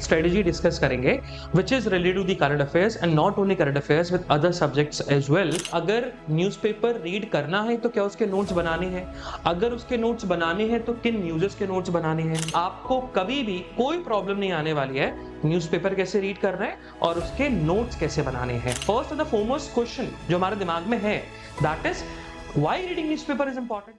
Strategy discuss करेंगे which is related to the current affairs and not only current affairs with other subjects as well. अगर newspaper read करना है तो क्या उसके नोट्स बनाने हैं, अगर उसके नोट्स बनाने हैं तो किन न्यूज़ेस के नोट्स बनाने हैं। आपको कभी भी कोई प्रॉब्लम नहीं आने वाली है न्यूज़पेपर कैसे रीड करना है और उसके नोट्स कैसे बनाने हैं। First and the foremost question जो हमारे दिमाग में है that is why reading newspaper is important.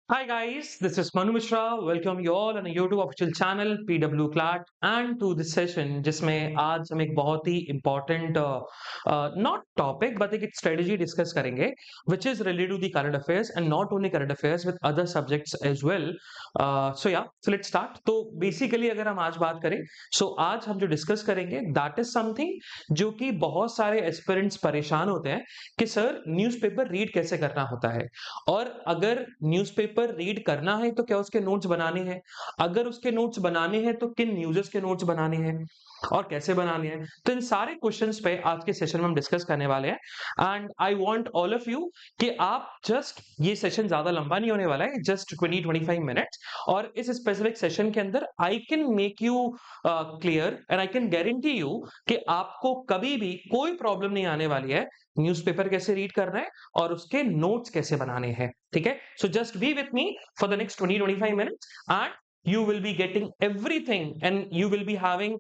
Hi guys, this is Manu Mishra. Welcome you all on a YouTube official channel PW CLAT and to this session जिसमें आज हम एक बहुत ही important not topic but एक strategy discuss करेंगे which is related to the current affairs and not only current affairs with other subjects as well. So let's start. तो basically अगर हम आज बात करें आज हम जो डिस्कस करेंगे that is something जो कि बहुत सारे एस्पिरेंट्स परेशान होते हैं कि सर न्यूज़पेपर रीड कैसे करना होता है, और अगर न्यूज़पेपर रीड करना है तो क्या उसके नोट्स बनाने हैं, अगर उसके नोट्स बनाने हैं तो किन न्यूज़ेस के नोट्स बनाने हैं और कैसे बनाने हैं। तो इन सारे क्वेश्चंस पे आज के सेशन में हम डिस्कस करने वाले हैं and I want all of you कि आप जस्ट, ये सेशन ज्यादा लंबा नहीं होने वाला है, जस्ट 20-25 मिनट्स, और इस स्पेसिफिक सेशन के अंदर I can make you clear and I can guarantee you कि आपको कभी भी कोई प्रॉब्लम नहीं आने वाली है न्यूज़पेपर कैसे रीड करना है और उसके नोट्स कैसे बनाने हैं। ठीक है, so just be with me for the next 20-25 minutes and you will be getting everything and you will be having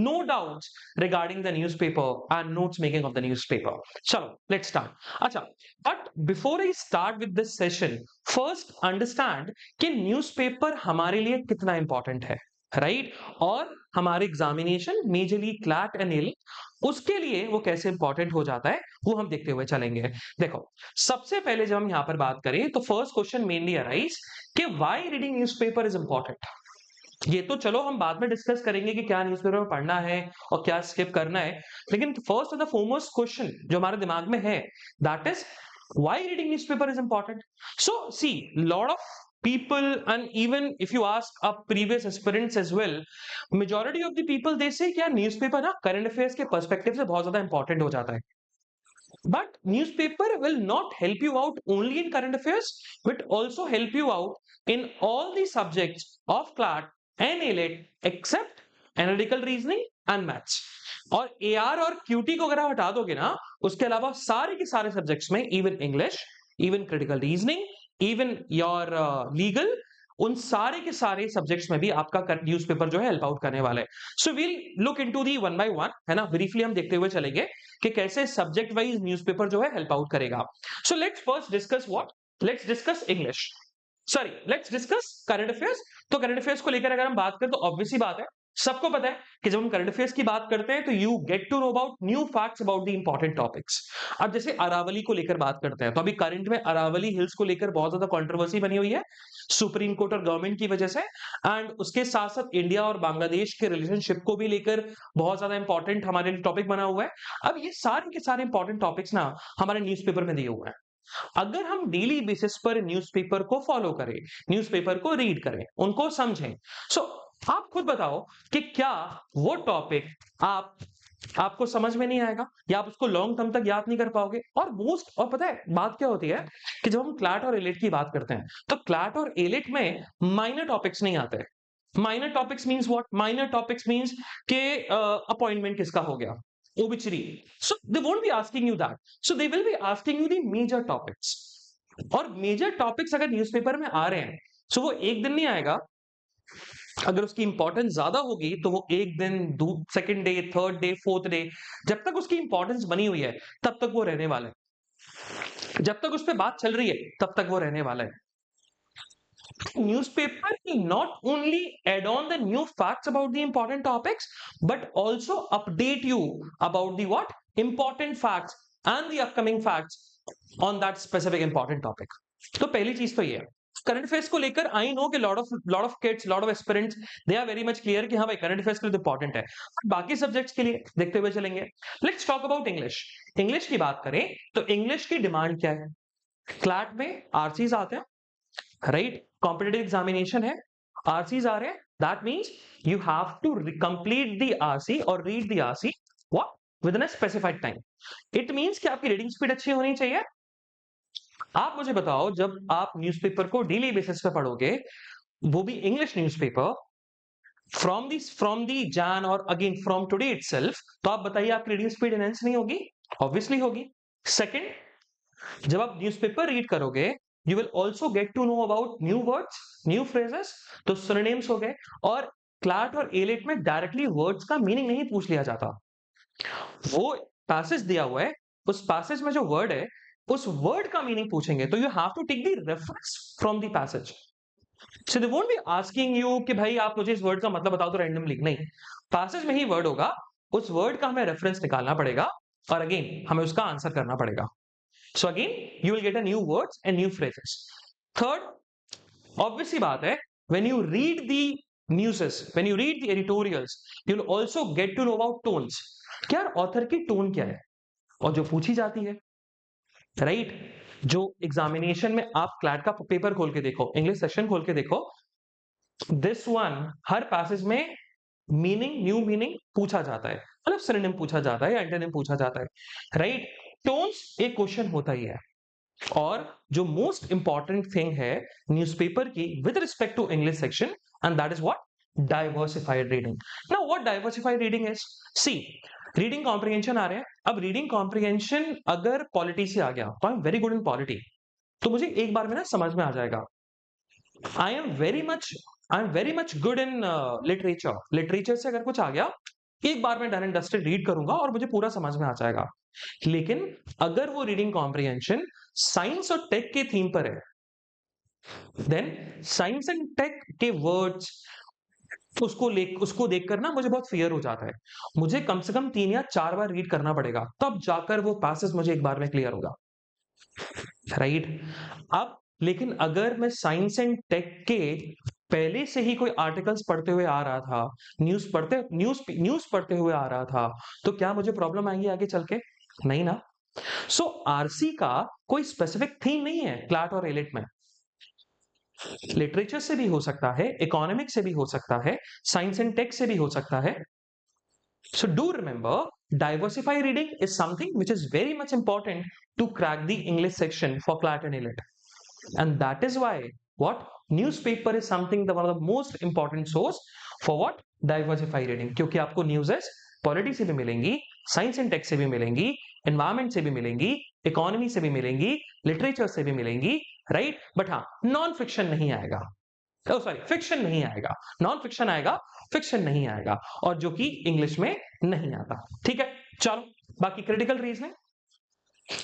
no doubts regarding the newspaper and notes making of the newspaper. Chalo, let's start. Acha, but before I start with this session, first understand कि newspaper हमारे लिए कितना important है, right और हमारे examination majorly CLAT and L उसके लिए वो कैसे इंपॉर्टेंट हो जाता है वो हम देखते हुए चलेंगे। देखो, सबसे पहले जब हम यहाँ पर बात करें तो फर्स्ट क्वेश्चन मेनली अराइज कि why reading newspaper is important. ये तो चलो हम बाद में डिस्कस करेंगे कि क्या न्यूज़पेपर में पढ़ना है और क्या स्किप करना है, लेकिन first and the foremost question जो हमारे दिमाग में है that is why reading newspaper is important. So see, lot of people, and even if you ask up previous aspirants as well, majority of the people they say कि यार newspaper ना current affairs के perspective से बहुत ज्यादा important हो जाता है, but newspaper will not help you out only in current affairs but also help you out in all the subjects of CLAT and ALET except analytical reasoning and maths। और AR और QT को अगर आप हटा दोगे ना, उसके अलावा सारे के सारे सब्जेक्ट्स में, even English, even critical reasoning, even your legal, उन सारे के सारे सब्जेक्ट्स में भी आपका न्यूज़पेपर जो है हेल्प आउट करने वाला है। So we'll look into the one by one, है ना, ब्रीफली हम देखते हुए चलेंगे कि कैसे सब्जेक्ट वाइज न्यूज़पेपर जो है हेल्प आउट करेगा। So let's first discuss what, let's discuss English, sorry let's discuss current affairs. तो करंट अफेयर्स को लेकर अगर हम बात करें तो ऑब्वियस ही बात है, सबको पता है कि जब हम करंट अफेयर्स की बात करते हैं तो you get to know about new facts about the important topics. अब जैसे अरावली को लेकर बात करते हैं तो अभी करंट में अरावली हिल्स को लेकर बहुत ज्यादा कंट्रोवर्सी बनी हुई है सुप्रीम कोर्ट और गवर्नमेंट की वजह से, एंड उसके साथ साथ इंडिया और बांग्लादेश के रिलेशनशिप को भी लेकर बहुत ज्यादा इंपॉर्टेंट हमारे टॉपिक बना हुआ है। अब ये सारे के सारे इंपॉर्टेंट टॉपिक्स ना हमारे न्यूज़पेपर में दिए हुए हैं। अगर हम डेली बेसिस पर न्यूज़पेपर को फॉलो करें, न्यूज़पेपर को रीड करें, उनको समझें, सो आप खुद बताओ कि क्या वो टॉपिक आपको समझ में नहीं आएगा या आप उसको लॉन्ग टर्म तक याद नहीं कर पाओगे। और पता है बात क्या होती है कि जब हम क्लैट और एलिट की बात करते हैं तो क्लैट और एलिट में माइनर टॉपिक्स नहीं आते। Minor topics means what? Minor topics means के अपॉइंटमेंट किसका हो गया, obituary, so they won't be asking you that, so they will be asking you the major topics। और मेजर टॉपिक्स अगर न्यूज़पेपर में आ रहे हैं सो वो एक दिन नहीं आएगा, अगर उसकी इंपॉर्टेंस ज्यादा होगी तो वो एक दिन, second day, third day, fourth day, जब तक उसकी इंपॉर्टेंस बनी हुई है तब तक वो रहने वाला है, जब तक उस पर बात चल रही है तब तक वो रहने वाला है। Newspaper will not only add on the new facts about the important topics but also update you about the what important facts and the upcoming facts on that specific important topic। तो पहली चीज तो ये है current affairs को लेकर। I know कि lot of kids, lot of aspirants they are very much clear कि हाँ भाई करंट अफेयर्स के लिए तो इंपॉर्टेंट है, बाकी सब्जेक्ट्स के लिए देखते हुए चलेंगे। Let's talk about English. English की बात करें तो इंग्लिश की डिमांड क्या है? क्लैट में आरसीज आते हैं, राइट, कॉम्पिटिटिव एग्जामिनेशन है, आरसीज आ रहे हैं, that means you have to complete the RC और read the RC what within a specified time. It means कि आपकी रीडिंग स्पीड अच्छी होनी चाहिए। आप मुझे बताओ, जब आप न्यूज़पेपर को डेली बेसिस पे पढ़ोगे, वो भी English newspaper, from the Jain और अगेन फ्रॉम टुडे इटसेल्फ, तो आप बताइए आपकी रीडिंग स्पीड एनहांस नहीं होगी? ऑब्वियसली होगी। सेकंड, जब आप न्यूज़पेपर रीड करोगे, you will also get to know about new words, new phrases, तो सिनोनिम्स हो गए। और क्लैट और एलेट में डायरेक्टली वर्ड्स का मीनिंग नहीं पूछ लिया जाता। वो पैसेज दिया हुआ है, उस पैसेज में जो वर्ड है, उस वर्ड का मीनिंग पूछेंगे, तो you have to take the reference from the passage. So they won't be asking you कि भाई आप मुझे इस वर्ड का मतलब बताओ तो रैंडमली, नहीं, पैसेज में ही वर्ड होगा, उस वर्ड का हमें रेफरेंस निकालना पड़ेगा और अगेन हमें उसका आंसर करना पड़ेगा। So again, you will get a new words and new phrases. Third, obvious सी बात है, when you read the newses, when you read the editorials, you'll also get to know about tones. क्या author की tone क्या है और जो पूछी जाती है, राइट जो एग्जामिनेशन में आप क्लैट का पेपर खोल के देखो, इंग्लिश सेक्शन खोल के देखो, दिस वन हर पैसेज में मीनिंग, न्यू मीनिंग पूछा जाता है, मतलब सिनोनिम पूछा जाता है या एंटोनिम पूछा जाता है, राइट। टोन्स एक क्वेश्चन होता ही है। और जो मोस्ट इंपॉर्टेंट थिंग है न्यूज़पेपर की with respect to English section, and that is what diversified reading. Now what diversified reading is, see reading comprehension आ रहे हैं, अब रीडिंग कॉम्प्रिहेंशन अगर पॉलिटी से आ गया तो I am very good in polity, तो मुझे एक बार में ना समझ में आ जाएगा। I am very much good in literature, literature से अगर कुछ आ गया एक बार में डन एंड डस्टेड रीड करूंगा और मुझे पूरा समझ में आ जाएगा। लेकिन अगर वो रीडिंग कॉम्प्रिहेंशन साइंस और टेक के थीम पर है, देन साइंस एंड टेक के वर्ड्स उसको देखकर ना मुझे बहुत फियर हो जाता है। मुझे कम से कम 3 या 4 बार रीड करना पड़ेगा, तब जाकर वो पैसेज मुझे एक बार में क्लियर होगा, राइट। अब लेकिन अगर मैं साइंस एंड टेक के पहले से ही कोई आर्टिकल्स पढ़ते हुए आ रहा था, न्यूज पढ़ते हुए आ रहा था, तो क्या मुझे प्रॉब्लम आएंगी आगे चल के? नहीं ना। सो आरसी का कोई स्पेसिफिक थीम नहीं है क्लैट और एलिट में, लिटरेचर से भी हो सकता है, इकोनॉमिक्स से भी हो सकता है, साइंस एंड टेक से भी हो सकता है। So do remember, diversify reading is something which is very much important to crack the English section for CLAT and ELIT. And that is why what newspaper is something the one of the most important source for what diversify reading, क्योंकि आपको न्यूज़ेस polity से भी मिलेंगी, science and take से भी मिलेंगी, environment से भी मिलेंगी, इकोनॉमी से भी मिलेंगी, लिटरेचर से भी मिलेंगी, राइट। बट हाँ, नॉन फिक्शन नहीं आएगा, सॉरी फिक्शन नहीं आएगा, नॉन फिक्शन आएगा, फिक्शन नहीं आएगा, और जो कि इंग्लिश में नहीं आता। ठीक है, चलो बाकी क्रिटिकल रीजनिंग।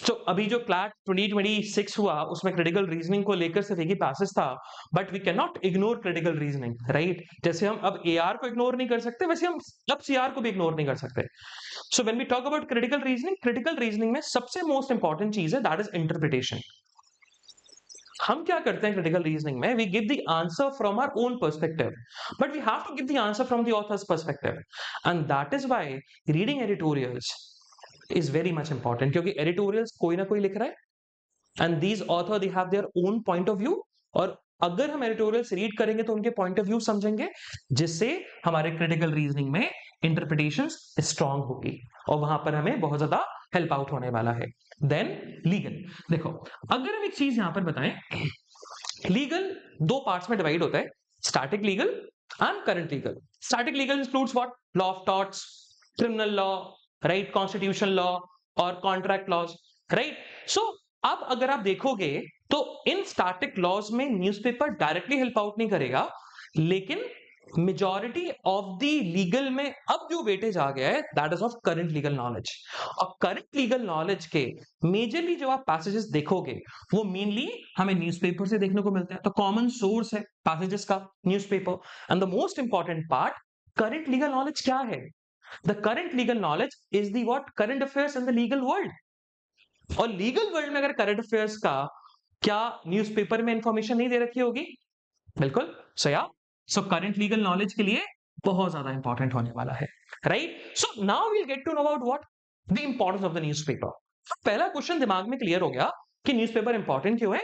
तो अभी जो क्लैट 2026 हुआ उसमें क्रिटिकल रीजनिंग को लेकर सिर्फ एक ही पैसेज था, but we can not ignore critical reasoning, right. जैसे हम अब एआर को इग्नोर नहीं कर सकते, वैसे हम अब सीआर को भी इग्नोर नहीं कर सकते। So when we talk about critical reasoning में सबसे मोस्ट इंपॉर्टेंट चीज है दैट इज इंटरप्रिटेशन। हम क्या करते हैं क्रिटिकल रीजनिंग में, we give the answer from our own perspective, but we have to give the answer from the author's perspective, and that is why reading editorials is very much important, क्योंकि editorials कोई ना कोई लिख रहा है and these author they have their own point of view, और अगर हम एडिटोरियल्स रीड करेंगे तो उनके पॉइंट ऑफ व्यू समझेंगे, जिससे हमारे क्रिटिकल रीजनिंग में इंटरप्रिटेशन स्ट्रांग होगी और वहां पर हमें बहुत ज्यादा हेल्प आउट होने वाला है। देन लीगल, देखो अगर हम एक चीज यहां पर बताएं, लीगल 2 पार्ट्स में डिवाइड होता है, static legal and current legal. Static legal includes what, law of torts, criminal law, right, constitution law और कॉन्ट्रैक्ट लॉज, राइट। सो अब अगर आप देखोगे तो इन स्टैटिक लॉज में न्यूज़पेपर डायरेक्टली हेल्प आउट नहीं करेगा, लेकिन मेजॉरिटी ऑफ द लीगल में अब जो वेटेज आ गया है that is of current legal knowledge. और करंट लीगल नॉलेज के मेजरली जो आप पैसेजेस देखोगे वो मेनली हमें न्यूज़पेपर से देखने को मिलते हैं, तो कॉमन सोर्स है पैसेजेस का newspaper. And the most important part, current legal knowledge क्या है? The current legal knowledge is the what, current affairs in the legal world. और लीगल वर्ल्ड में अगर करंट अफेयर्स का क्या न्यूज़पेपर में इंफॉर्मेशन नहीं दे रखी होगी? बिल्कुल। सो करंट लीगल नॉलेज के लिए बहुत ज्यादा इंपॉर्टेंट होने वाला है, right. So now we'll get to know about what the importance of the newspaper. पहला क्वेश्चन दिमाग में क्लियर हो गया कि न्यूज़पेपर इंपॉर्टेंट क्यों है,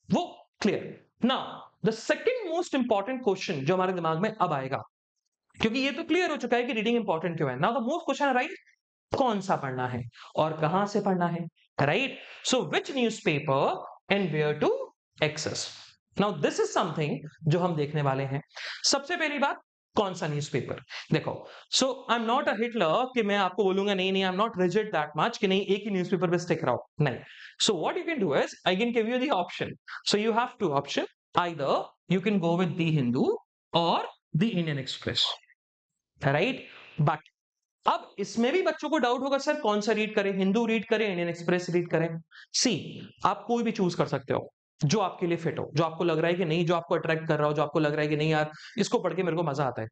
वो clear. Now the second most important question जो हमारे दिमाग में अब आएगा, क्योंकि ये तो क्लियर हो चुका है कि रीडिंग इंपॉर्टेंट क्यों है, now the most question right, कौन सा पढ़ना है और कहां से पढ़ना है, right. So which newspaper and where to access. Now this is something जो हम देखने वाले हैं। सबसे पहली बात, कौन सा न्यूज़पेपर? देखो, so I am not a Hitler कि मैं आपको बोलूंगा नहीं नहीं, I am not rigid that much कि नहीं एक ही न्यूज़पेपर पे स्टिक रहो, नहीं। So what you can do is I can give you the option. So you have two option, either you can go with the Hindu और the Indian Express, right? But अब इसमें भी बच्चों को डाउट होगा, सर कौन सा रीड करें, हिंदू रीड करें, इंडियन एक्सप्रेस रीड करें? सी, आप कोई भी चूज कर सकते हो जो आपके लिए फिट हो, जो आपको लग रहा है कि नहीं, जो आपको अट्रैक्ट कर रहा हो, जो आपको लग रहा है कि नहीं यार इसको पढ़ के मेरे को मजा आता है।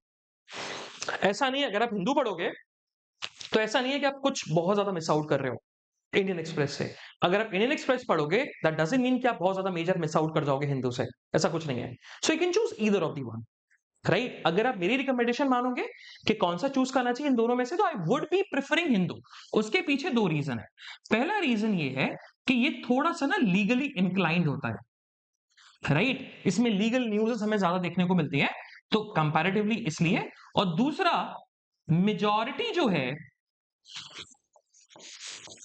ऐसा नहीं है अगर आप हिंदू पढ़ोगे तो ऐसा नहीं है कि आप कुछ बहुत ज्यादा मिस आउट कर रहे हो इंडियन एक्सप्रेस से। अगर आप इंडियन एक्सप्रेस पढ़ोगे दैट डजंट मीन कि आप बहुत ज्यादा मेजर मिस आउट कर जाओगे हिंदू से, ऐसा कुछ नहीं है। So you can choose either of the one, right? अगर आप मेरी रिकमेंडेशन मानोगे कि कौन सा चूज करना चाहिए इन दोनों में से, तो I would B preferring Hindu. उसके पीछे दो रीजन है। पहला रीजन ये है कि ये थोड़ा सा ना लीगली इंक्लाइंड होता है, राइट? इसमें लीगल न्यूज़ हमें ज्यादा देखने को मिलती है, तो कंपैरेटिवली इसलिए। और दूसरा, मेजॉरिटी जो है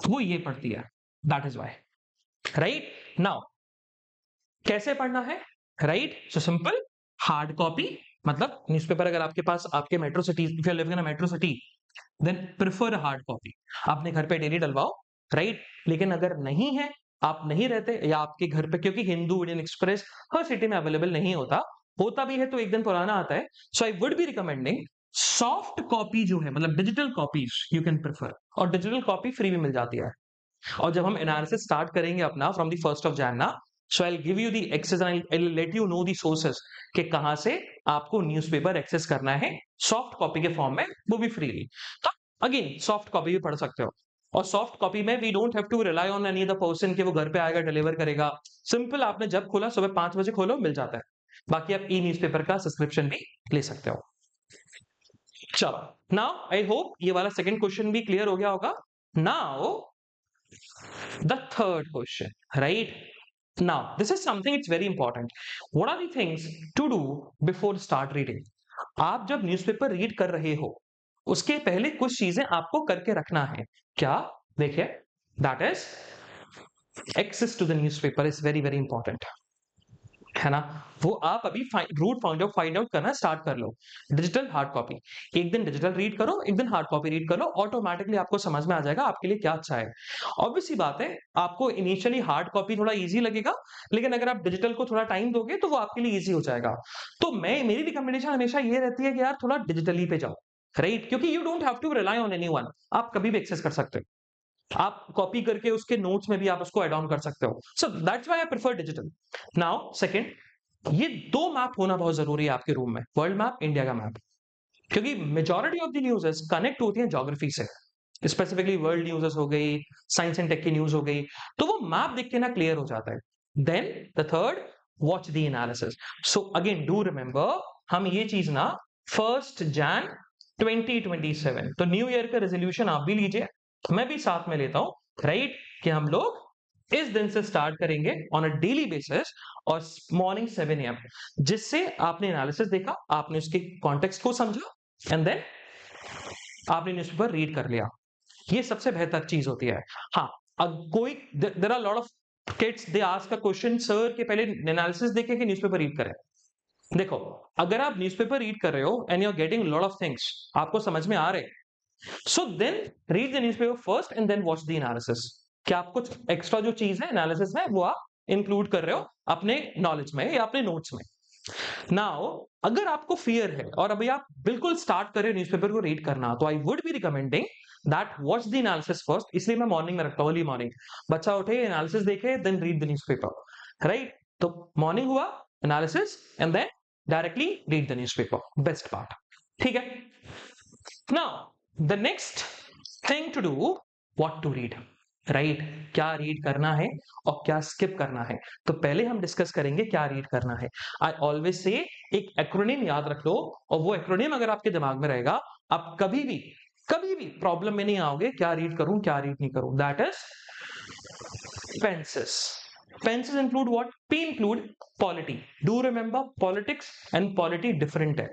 वो ये पढ़ती है, that is why, right? Now कैसे पढ़ना है, right? So simple, hard copy, मतलब न्यूज़पेपर अगर आपके पास, आपके metro city, if you are living in a metro city, then prefer hard copy, अपने घर पे डेली डलवाओ, राइट? लेकिन अगर नहीं है, आप नहीं रहते या आपके घर पे, क्योंकि Hindu, Indian express her city में अवेलेबल नहीं होता, होता भी है तो एक दिन पुराना आता है। So I would be recommending soft copy जो है, मतलब digital copies you can prefer, और डिजिटल कॉपी फ्री में मिल जाती है। और जब हम एनालिसिस स्टार्ट करेंगे अपना from the 1st of Jan ना, so I give you the access and I let you know the sources कि कहां से आपको न्यूज़पेपर एक्सेस करना है सॉफ्ट कॉपी के फॉर्म में, वो भी फ्रीली। तो अगेन सॉफ्ट कॉपी भी पढ़ सकते हो, और सॉफ्ट कॉपी में we don't have to rely on any other person कि वो घर पे आएगा डिलीवर करेगा। सिंपल, आपने जब खोला सुबह 5 बजे खोलो, मिल जाता है। बाकी आप ई न्यूज़पेपर का सब्सक्रिप्शन भी ले सकते हो। चलो, नाउ आई होप ये वाला सेकंड क्वेश्चन भी क्लियर हो गया होगा। Now the third question, right? Now this is something, it's very important. What are the things to do before start reading? आप जब न्यूज़पेपर रीड कर रहे हो उसके पहले कुछ चीजें आपको करके रखना है। क्या? देखिए, that is access to the newspaper is very very important, है ना? वो आप अभी रूट फाइंड आउट करना स्टार्ट कर लो। डिजिटल, हार्ड कॉपी, एक दिन डिजिटल रीड करो, एक दिन हार्ड कॉपी रीड करो, ऑटोमेटिकली आपको समझ में आ जाएगा आपके लिए क्या अच्छा है। ऑब्वियस सी बात है, आपको इनिशियली हार्ड कॉपी थोड़ा इजी लगेगा, लेकिन अगर आप डिजिटल को थोड़ा टाइम दोगे तो वो आपके लिए इजी हो जाएगा। तो मेरी रिकमेंडेशन हमेशा ये रहती है कि यार थोड़ा डिजिटली पे जाओ, राइट? क्योंकि you don't have to rely on anyone, आप कभी भी एक्सेस कर सकते हो, आप कॉपी करके उसके नोट्स में भी आप उसको एड ऑन कर सकते हो। So that's why I prefer digital. Now second, ये दो मैप होना बहुत जरूरी है आपके रूम में, वर्ल्ड मैप, इंडिया का मैप। क्योंकि मेजॉरिटी ऑफ द न्यूज़ेस कनेक्ट होती है ज्योग्राफी से, स्पेसिफिकली वर्ल्ड न्यूज़ेस हो गई, साइंस एंड टेक की न्यूज हो गई, तो वो मैप देख के ना क्लियर हो जाता है। Then the third, watch the analysis. So again do remember, हम ये चीज ना 1st Jan 2027, तो न्यू ईयर का रेजोल्यूशन आप भी लीजिए, मैं भी साथ में लेता हूं, राइट? कि हम लोग इस दिन से स्टार्ट करेंगे ऑन अ डेली बेसिस और मॉर्निंग 7 AM, जिससे आपने एनालिसिस देखा, आपने उसके कॉन्टेक्स्ट को समझा, एंड देन आपने न्यूज़पेपर रीड कर लिया। ये सबसे बेहतर चीज होती है। हाँ, अब कोई, there are lot of kids they ask a question, sir के पहले एनालिसिस देखें कि न्यूज़पेपर रीड करें। देखो, अगर आप न्यूज़पेपर रीड कर रहे हो and you are getting lot of things, आपको समझ में आ रहे, so then read the newspaper first and then watch the analysis. क्या आप कुछ एक्स्ट्रा जो चीज है एनालिसिस में वो आप इंक्लूड कर रहे हो अपने नॉलेज में या अपने नोट्स में। नाउ अगर आपको फियर है और अभी आप बिल्कुल स्टार्ट कर रहे हो न्यूज़पेपर को रीड करना, तो I would be recommending that watch the analysis first. इसलिए मैं मॉर्निंग में रखता हूँ, अर्ली मॉर्निंग, बच्चा उठे, एनालिसिस देखे, then read the newspaper, right? तो मॉर्निंग हुआ, analysis, and then directly read the newspaper, best part, ठीक है? Now the next thing to do, what to read, right? क्या रीड करना है और क्या स्किप करना है। तो पहले हम डिस्कस करेंगे क्या रीड करना है। आई ऑलवेज से एक एक्रोनिम याद रख लो, और वो एक्रोनिम अगर आपके दिमाग में रहेगा, आप कभी भी प्रॉब्लम में नहीं आओगे, क्या रीड करूं क्या रीड नहीं करूं। That is pences. Pences include what? P include polity. Do remember, politics and polity different है।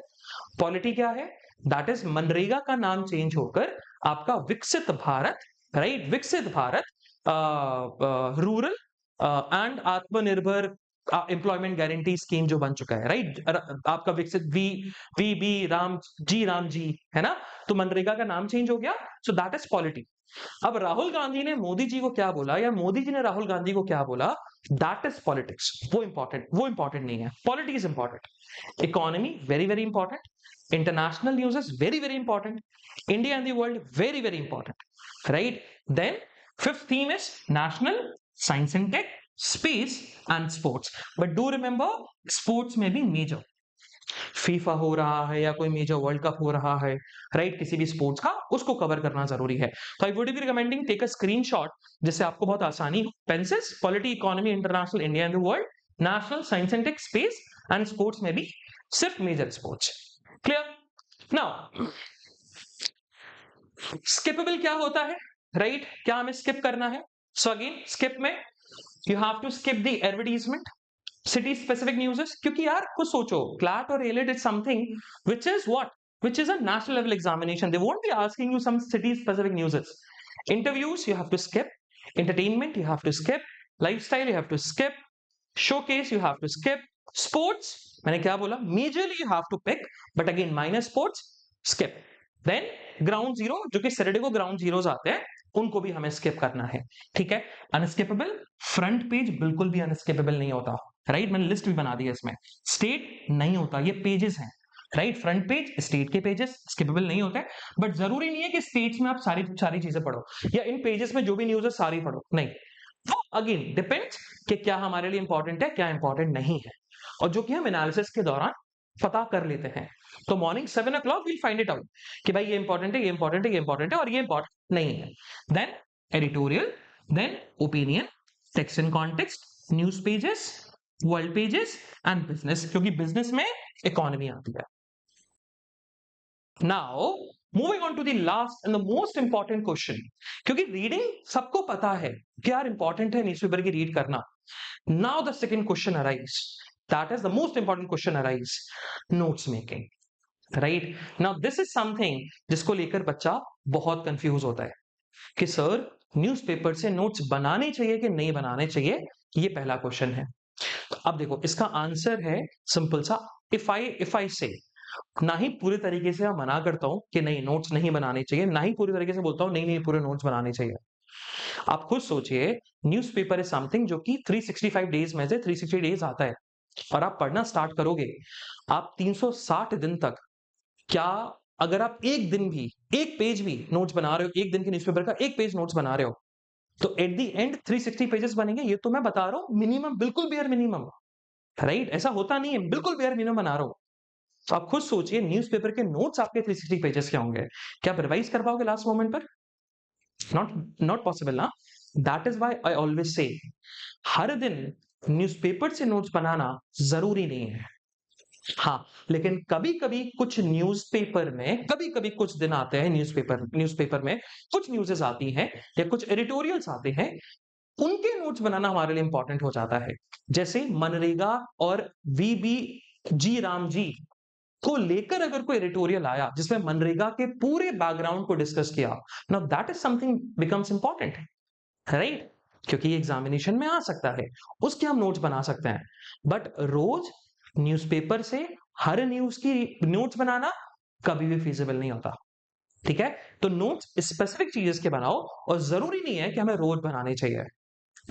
पॉलिटी क्या है? दैट इज मनरेगा का नाम चेंज होकर आपका विकसित भारत, राइट? विकसित भारत, रूरल एंड आत्मनिर्भर एम्प्लॉयमेंट गारंटी स्कीम जो बन चुका है, राइट, आपका विकसित वी बी राम जी, है ना, तो मनरेगा का नाम चेंज हो गया, सो दैट इज पॉलिटी। अब राहुल गांधी ने मोदी जी को क्या बोला या मोदी जी ने राहुल गांधी को क्या बोला, दैट इज पॉलिटिक्स। वो इंपॉर्टेंट नहीं है, politics is important, economy very very important, international news is very very important, India and the world very very important, right. Then fifth theme is national science and tech, space and sports, but do remember sports में भी major FIFA हो रहा है या कोई major world cup हो रहा है, राइट, किसी भी स्पोर्ट्स का, उसको कवर करना जरूरी है। तो I would be recommending take a screenshot जिससे आपको बहुत आसानी हो। Pencils, polity, economy, international, India and the world, national, science and tech, space and sports में भी सिर्फ major sports. Clear? Now skippable क्या होता है, राइट, क्या हमें स्किप करना है? सो अगेन स्किप में you have to skip the advertisement, city specific newses, क्योंकि यार कुछ सोचो, क्लैट और AILET is something which is what, which is a national level examination, they won't be asking you some city specific newses. Interviews you have to skip, entertainment you have to skip, lifestyle you have to skip, showcase you have to skip, sports मैंने क्या बोला, majorly you have to pick, but again minus sports skip. Then ground zero, जो कि Saturday को ground zeros आते हैं, उनको भी हमें स्किप करना है, ठीक है। अनस्किपेबल, फ्रंट पेज बिल्कुल भी अनस्किपेबल नहीं होता, राइट, मैंने लिस्ट भी बना दी है इसमें। स्टेट नहीं होता, ये पेजेस हैं, राइट, फ्रंट पेज स्टेट के पेजेस स्किपेबल नहीं होते, बट जरूरी नहीं है कि स्टेट्स में आप सारी चीजें पढ़ो या इन पेजेस में जो भी न्यूज है सारी पढ़ो, नहीं, वो अगेन डिपेंड्स कि क्या हमारे लिए इंपॉर्टेंट है, क्या इंपॉर्टेंट नहीं है, और जो कि हम एनालिसिस के दौरान पता कर लेते हैं। तो morning 7 o'clock we'll find it out कि भाई ये इंपॉर्टेंट है, ये इंपॉर्टेंट है, ये इंपॉर्टेंट है और ये इंपॉर्टेंट नहीं है। Then editorial, then opinion, text in context, news pages, world pages and business, क्योंकि बिजनेस में इकोनॉमी आती है। Now moving on to the last and the most important question, क्योंकि रीडिंग सबको पता है कि यार इंपॉर्टेंट है न्यूज़पेपर की रीड करना। Now the second question arise, that is the most important question arise, notes making, right. Now this is something जिसको लेकर बच्चा बहुत कंफ्यूज होता है कि सर न्यूज़पेपर से नोट्स बनाने चाहिए कि नहीं बनाने चाहिए, ये पहला क्वेश्चन है। अब देखो इसका आंसर है सिंपल सा, इफ आई से, ना ही पूरे तरीके से मैं मना करता हूं कि नहीं नोट्स नहीं बनाने चाहिए, ना ही पूरी तरीके से बोलता हूं नहीं नहीं पूरे नोट्स बनाने चाहिए। आप खुद सोचिए, न्यूज़पेपर इज समथिंग जो कि 365 डेज में से 360 डेज आता है, और आप पढ़ना स्टार्ट करोगे, आप 360 दिन तक, क्या अगर आप एक दिन भी एक पेज भी नोट्स बना रहे हो, एक दिन के न्यूज़पेपर का एक पेज नोट्स बना रहे हो, तो एट द एंड 360 पेजेस बनेंगे, ये तो मैं बता रहा हूं मिनिमम, बिल्कुल बेयर मिनिमम, राइट, ऐसा होता नहीं है, बिल्कुल बेयर मिनिमम बना रहा हूं। तो आप खुद सोचिए न्यूज़पेपर के नोट्स आपके 360 पेजेस के होंगे, क्या आप रिवाइज कर पाओगे लास्ट मोमेंट पर? नॉट पॉसिबल ना। That is why I always say, हर दिन न्यूज़पेपर से नोट्स बनाना जरूरी नहीं है। हाँ, लेकिन कभी कभी कुछ न्यूज़पेपर में, कभी कभी कुछ दिन आते हैं न्यूज़पेपर में कुछ न्यूज़ेस आती हैं या कुछ एडिटोरियल्स आते हैं, उनके नोट्स बनाना हमारे लिए इंपॉर्टेंट हो जाता है। जैसे मनरेगा और वीबी जी राम जी को लेकर अगर कोई एडिटोरियल आया जिसमें मनरेगा के पूरे बैकग्राउंड को डिस्कस किया, now that is something becomes important, right, क्योंकि ये एग्जामिनेशन में आ सकता है, उसके हम नोट्स बना सकते हैं। बट रोज न्यूज़पेपर से हर न्यूज की नोट्स बनाना कभी भी फीजिबल नहीं होता, ठीक है। तो नोट्स स्पेसिफिक चीजेस के बनाओ, और जरूरी नहीं है कि हमें रोज बनाने चाहिए।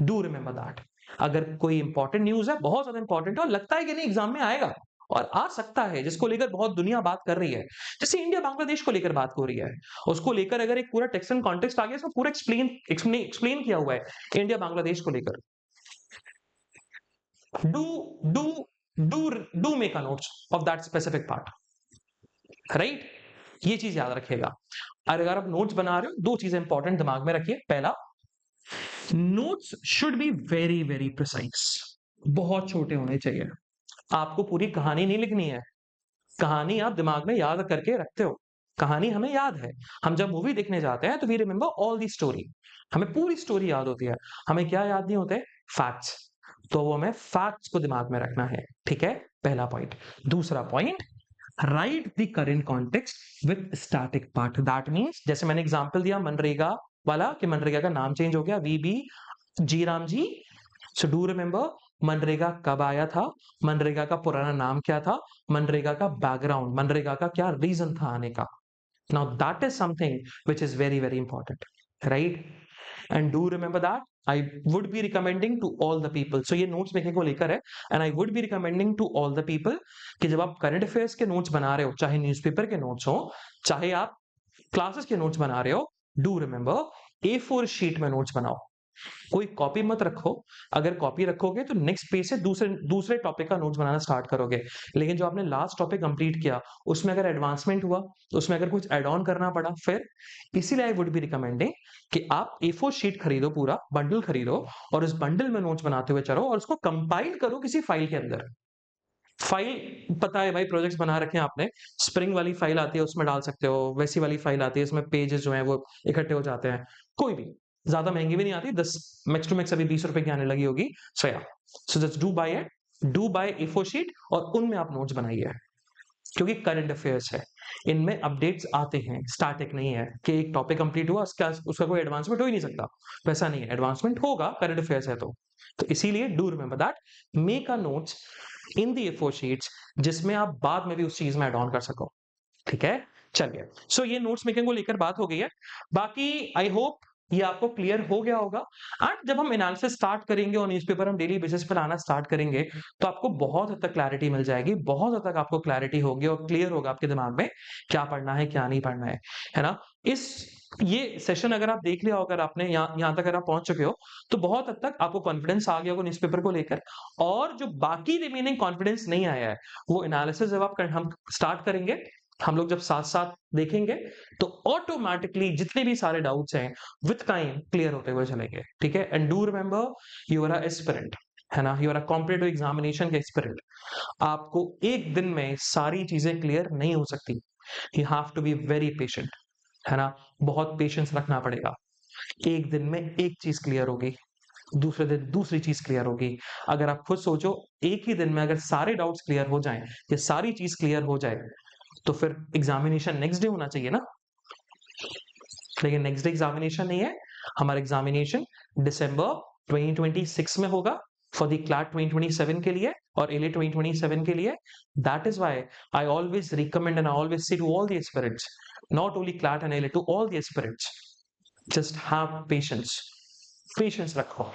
Do remember that. अगर कोई इंपॉर्टेंट न्यूज है, बहुत ज्यादा इंपॉर्टेंट है और लगता है कि नहीं एग्जाम में आएगा और आ सकता है, जिसको लेकर बहुत दुनिया बात कर रही है, जैसे इंडिया बांग्लादेश को लेकर बात हो रही है, उसको लेकर अगर एक पूरा टेक्स्ट एंड कॉन्टेक्स्ट आ गया, इसमें पूरा एक्सप्लेन किया हुआ है इंडिया बांग्लादेश को लेकर, do do do make a notes of that specific part, right, ये चीज याद रखिएगा। अगर आप नोट्स बना रहे हो, दो चीजें इंपॉर्टेंट दिमाग में रखिए। पहला, notes should be very very precise, बहुत छोटे होने चाहिए। आपको पूरी कहानी नहीं लिखनी है, कहानी आप दिमाग में याद करके रखते हो, कहानी हमें याद है, हम जब मूवी देखने जाते हैं तो we remember all the story, हमें पूरी स्टोरी याद होती है, हमें क्या याद नहीं होते, फैक्ट्स, तो वो हमें फैक्ट्स को दिमाग में रखना है, ठीक है, पहला पॉइंट। दूसरा point, right the current context with static part, that means जैसे मैंने एग्जांपल दिया मनरेगा वाला कि मनरेगा का नाम चेंज हो गया, V B G Ram G, so do remember MNREGA कब आया था, मनरेगा का पुराना नाम क्या था, मनरेगा का बैकग्राउंड, मनरेगा का क्या रीजन था आने का. Now that is something which is very very important, right? And do remember that I would be recommending to all the people. So ये notes मेकिंग को लेकर है, and I would be recommending to all the people कि जब आप current affairs के notes बना रहे हो, चाहे न्यूज़पेपर के notes हो, चाहे आप क्लासेस के नोट्स बना रहे हो, डू रिमेंबर A4 शीट में नोट्स बनाओ. कोई कॉपी मत रखो. अगर कॉपी रखोगे तो नेक्स्ट पेज से दूसरे दूसरे टॉपिक का नोट्स बनाना स्टार्ट करोगे. लेकिन जो आपने लास्ट टॉपिक कंप्लीट किया उसमें अगर एडवांसमेंट हुआ, उसमें अगर कुछ एड ऑन करना पड़ा, फिर इसीलिए आई वुड बी रिकमेंडिंग कि आप A4 शीट खरीदो, पूरा बंडल खरीदो और उस बंडल में नोट्स बनाते हुए चलो और उसको कंपाइल करो किसी फाइल के अंदर. फाइल पता है भाई, प्रोजेक्ट्स बना रखे हैं आपने, स्प्रिंग वाली फाइल आती है उसमें डाल सकते हो, वैसी वाली फाइल आती है इसमें पेजेस जो हैं वो इकट्ठे हो जाते हैं. कोई भी ज्यादा महंगी भी नहीं आती, 10 मैक्स टू मैक्स अभी 20 रुपए की आने लगी होगी. So just do buy it, do buy A4 sheet और उनमें आप नोट्स बनाइए. क्योंकि करंट अफेयर्स है, इनमें अपडेट्स आते हैं, स्टैटिक नहीं है कि एक टॉपिक कंप्लीट हुआ उसका कोई एडवांसमेंट हो ही नहीं सकता. वैसा नहीं है, एडवांसमेंट होगा, करंट अफेयर्स है तो इसीलिए do remember that, make a notes in the A4 sheets जिसमें आप बाद में भी उस चीज में एड ऑन कर सको. ठीक है, चलिए. सो ये नोट्स मेकिंग को लेकर बात हो गई है. बाकी आई होप ये आपको क्लियर हो गया होगा. एंड जब हम एनालिसिस स्टार्ट करेंगे और न्यूज़पेपर हम डेली बेसिस पर आना स्टार्ट करेंगे तो आपको बहुत हद तक क्लैरिटी मिल जाएगी, बहुत हद तक आपको क्लैरिटी होगी और क्लियर होगा आपके दिमाग में क्या पढ़ना है क्या नहीं पढ़ना है ना. इस ये सेशन अगर आप देख लिया हो, अगर आपने यहाँ तक अगर आप पहुंच चुके हो तो बहुत हद तक आपको कॉन्फिडेंस आ गया होगा न्यूज़पेपर को लेकर. और जो बाकी रिमेनिंग कॉन्फिडेंस नहीं आया है वो एनालिसिस जब हम स्टार्ट करेंगे, हम लोग जब साथ साथ देखेंगे तो ऑटोमेटिकली जितने भी सारे डाउट्स हैं विद टाइम क्लियर होते हुए चलेंगे. ठीक है, and do remember you are a aspirant, है ना, you are a competitive examination के एस्पिरेंट. आपको एक दिन में सारी चीजें क्लियर नहीं हो सकती. You have to be very patient, है ना, बहुत पेशेंस रखना पड़ेगा. एक दिन में एक चीज क्लियर होगी, दूसरे दिन दूसरी चीज क्लियर होगी. अगर आप खुद सोचो, एक ही दिन में अगर सारे डाउट्स क्लियर हो जाएं, ये सारी चीज क्लियर हो जाए तो फिर एग्जामिनेशन नेक्स्ट डे होना चाहिए ना. लेकिन नेक्स्ट डे एग्जामिनेशन नहीं है, हमारा एग्जामिनेशन दिसंबर 2026 में होगा फॉर द क्लैट 2027 के लिए और एलए 2027 के लिए. That is why I always recommend and I always say to all the aspirants, not only CLAT and L A, to all the aspirants, just have patience. Patience रखो,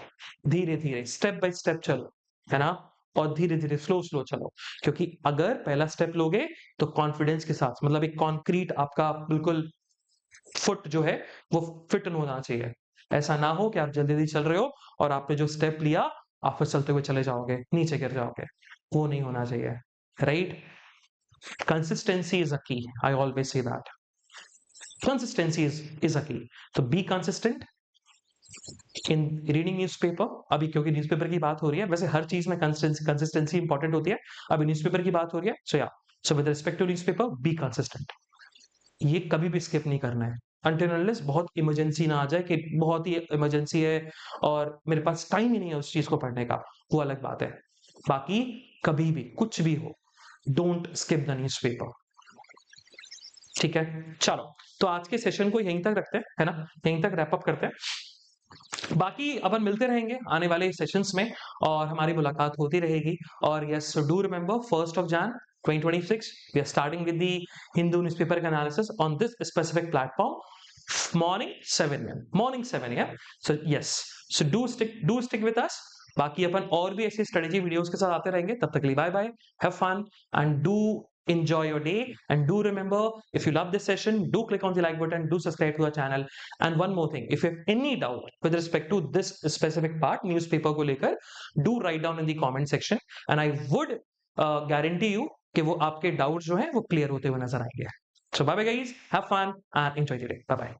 धीरे धीरे step by step चलो, है ना, और धीरे धीरे स्लो स्लो चलो. क्योंकि अगर पहला स्टेप लोगे तो कॉन्फिडेंस के साथ, मतलब एक कॉन्क्रीट आपका बिल्कुल फुट जो है वो फिट होना चाहिए. ऐसा ना हो कि आप जल्दी जल्दी चल रहे हो और आपने जो स्टेप लिया आप फिर चलते हुए चले जाओगे, नीचे गिर जाओगे. वो नहीं होना चाहिए, राइट. कंसिस्टेंसी इज अ की, आई always say that. Consistency is a की. तो be consistent in reading newspaper. अभी क्योंकि न्यूज़पेपर की बात हो रही है, वैसे हर चीज में कंसिस्टेंसी इंपॉर्टेंट होती है, अभी न्यूज़पेपर की बात हो रही है. So with respect to newspaper, be consistent. ये कभी भी स्किप नहीं करना है अनटिल अनलेस बहुत इमरजेंसी ना आ जाए कि बहुत ही इमरजेंसी है और मेरे पास टाइम ही नहीं है उस चीज को पढ़ने का, वो अलग बात है. बाकी कभी भी कुछ भी हो, डोंट स्किप द न्यूज़पेपर. ठीक है, चलो. तो आज के सेशन को यहीं तक रखते हैं, है ना, यहीं तक रैप अप करते हैं. बाकी अपन मिलते रहेंगे आने वाले सेशंस में और हमारी मुलाकात होती रहेगी. और yes, do remember 1st of Jan 2026 we are starting with the Hindu newspaper analysis on this specific platform, morning 7 a.m. morning 7 a.m. so yes, so do stick with us. बाकी अपन और भी ऐसी स्ट्रेटेजी वीडियोस के साथ आते रहेंगे. तब तक के लिए bye bye, have fun and do enjoy your day. And do remember, if you love this session, do click on the like button, do subscribe to our channel. And one more thing, if you have any doubt with respect to this specific part newspaper को लेकर, do write down in the comment section and I would guarantee you कि वो आपके doubts जो हैं वो clear होते हुए नजर आएंगे. So bye bye guys, have fun and enjoy the day. Bye bye.